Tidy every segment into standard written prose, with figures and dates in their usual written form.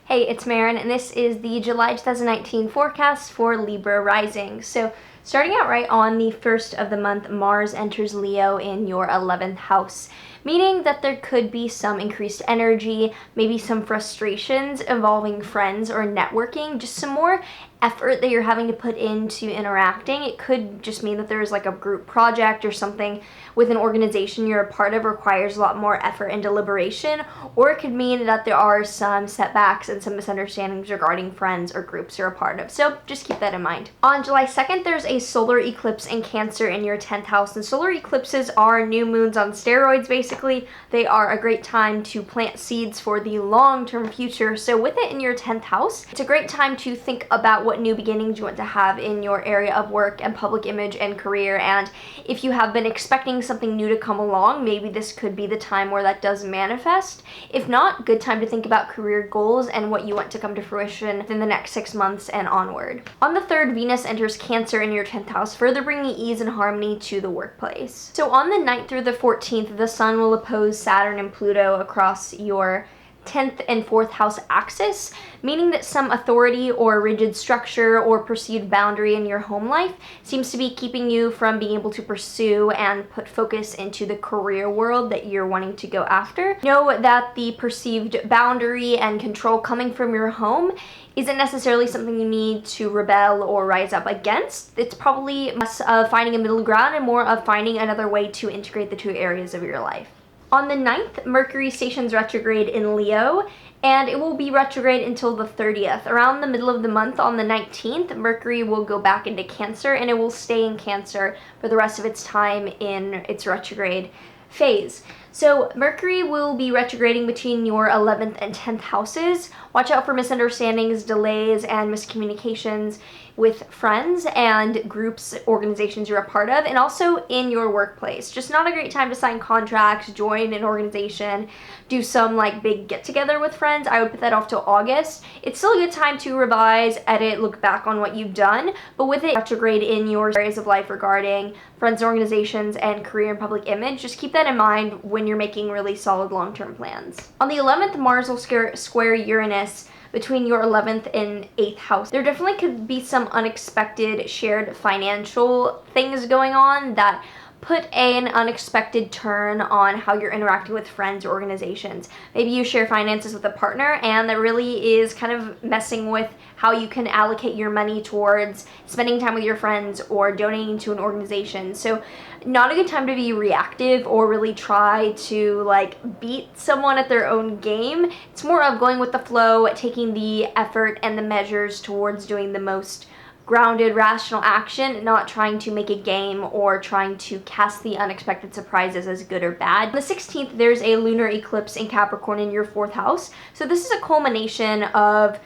Hey, it's Marin, and this is the July 2019 forecast for Libra Rising. So, starting out right on the 1st of the month, Mars enters Leo in your 11th house, meaning that there could be some increased energy, maybe some frustrations involving friends or networking, just some more effort that you're having to put into interacting. It could just mean that there's like a group project or something with an organization you're a part of requires a lot more effort and deliberation, or it could mean that there are some setbacks and some misunderstandings regarding friends or groups you're a part of. So just keep that in mind. On July 2nd, there's a solar eclipse in Cancer in your 10th house, and solar eclipses are new moons on steroids, basically. They are a great time to plant seeds for the long-term future. So with it in your 10th house, it's a great time to think about what new beginnings you want to have in your area of work and public image and career. And if you have been expecting something new to come along, maybe this could be the time where that does manifest. If not, good time to think about career goals and what you want to come to fruition within the next 6 months and onward. On the 3rd, Venus enters Cancer in your 10th house, further bringing ease and harmony to the workplace. So on the 9th through the 14th, the Sun will oppose Saturn and Pluto across your 10th and 4th house axis, meaning that some authority or rigid structure or perceived boundary in your home life seems to be keeping you from being able to pursue and put focus into the career world that you're wanting to go after. Know that the perceived boundary and control coming from your home isn't necessarily something you need to rebel or rise up against. It's probably less of finding a middle ground and more of finding another way to integrate the two areas of your life. On the 9th, Mercury stations retrograde in Leo, and it will be retrograde until the 30th. Around the middle of the month, on the 19th, Mercury will go back into Cancer, and it will stay in Cancer for the rest of its time in its retrograde phase. So Mercury will be retrograding between your 11th and 10th houses. Watch out for misunderstandings, delays, and miscommunications with friends and groups, organizations you're a part of, and also in your workplace. Just not a great time to sign contracts, join an organization, do some like big get together with friends. I would put that off till August. It's still a good time to revise, edit, look back on what you've done, but with it retrograde in your areas of life regarding friends, organizations, and career and public image, just keep that in mind when you're making really solid long-term plans. On the 11th, Mars will square Uranus between your 11th and 8th house. There definitely could be some unexpected shared financial things going on that put an unexpected turn on how you're interacting with friends or organizations. Maybe you share finances with a partner and that really is kind of messing with how you can allocate your money towards spending time with your friends or donating to an organization. So not a good time to be reactive or really try to like beat someone at their own game. It's more of going with the flow, taking the effort and the measures towards doing the most grounded, rational action, not trying to make a game or trying to cast the unexpected surprises as good or bad. On the 16th, there's a lunar eclipse in Capricorn in your 4th house. So this is a culmination of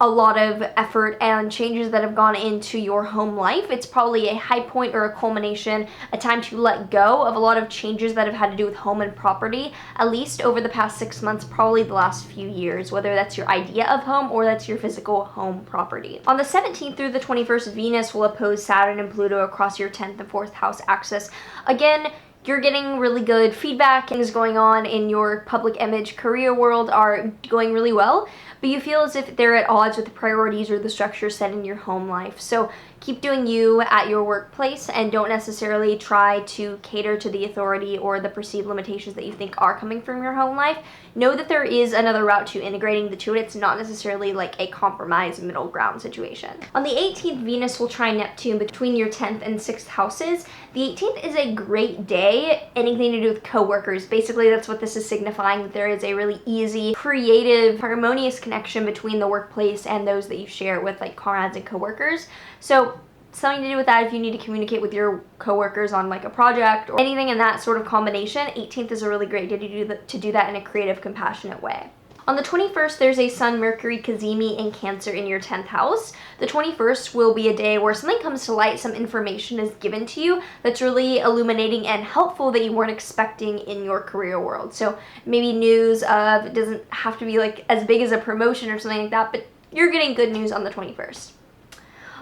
a lot of effort and changes that have gone into your home life. It's probably a high point or a culmination, a time to let go of a lot of changes that have had to do with home and property, at least over the past 6 months, probably the last few years, whether that's your idea of home or that's your physical home property. On the 17th through the 21st, Venus will oppose Saturn and Pluto across your 10th and 4th house axis. Again, you're getting really good feedback. Things going on in your public image career world are going really well, but you feel as if they're at odds with the priorities or the structure set in your home life. So keep doing you at your workplace and don't necessarily try to cater to the authority or the perceived limitations that you think are coming from your home life. Know that there is another route to integrating the two, and it's not necessarily like a compromise middle ground situation. On the 18th, Venus will trine Neptune between your 10th and 6th houses. The 18th is a great day, anything to do with coworkers. Basically, that's what this is signifying, that there is a really easy, creative, harmonious connection between the workplace and those that you share with, like comrades and coworkers. So something to do with that if you need to communicate with your coworkers on like a project or anything in that sort of combination. 18th is a really great day to do that in a creative, compassionate way. On the 21st, there's a Sun-Mercury Cazimi in Cancer in your 10th house. The 21st will be a day where something comes to light, some information is given to you that's really illuminating and helpful that you weren't expecting in your career world. So maybe news of, it doesn't have to be like as big as a promotion or something like that, but you're getting good news on the 21st.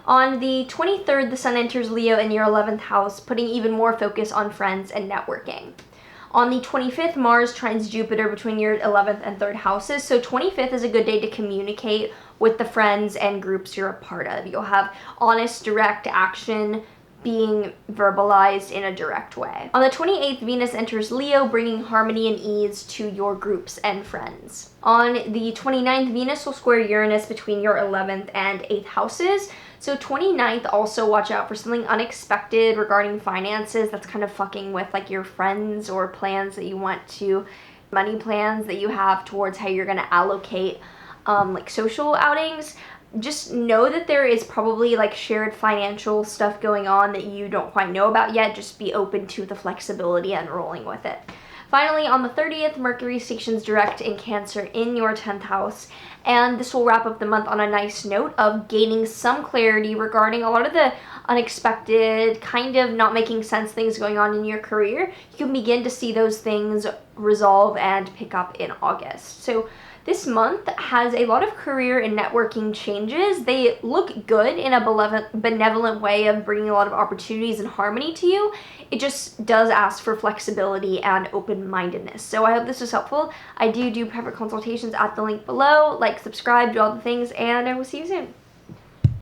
On the 23rd, the Sun enters Leo in your 11th house, putting even more focus on friends and networking. On the 25th, Mars trines Jupiter between your 11th and 3rd houses. So 25th is a good day to communicate with the friends and groups you're a part of. You'll have honest, direct action being verbalized in a direct way. On the 28th, Venus enters Leo, bringing harmony and ease to your groups and friends. On the 29th, Venus will square Uranus between your 11th and 8th houses. So 29th, also watch out for something unexpected regarding finances that's kind of fucking with like your friends or plans that you want to, money plans that you have towards how you're gonna allocate like social outings. Just know that there is probably like shared financial stuff going on that you don't quite know about yet. Just be open to the flexibility and rolling with it. Finally, on the 30th, Mercury stations direct in Cancer in your 10th house, and this will wrap up the month on a nice note of gaining some clarity regarding a lot of the unexpected, kind of not making sense things going on in your career. You can begin to see those things resolve and pick up in August. So this month has a lot of career and networking changes. They look good in a benevolent way of bringing a lot of opportunities and harmony to you. It just does ask for flexibility and open-mindedness. So I hope this was helpful. I do private consultations at the link below. Like, subscribe, do all the things, and I will see you soon.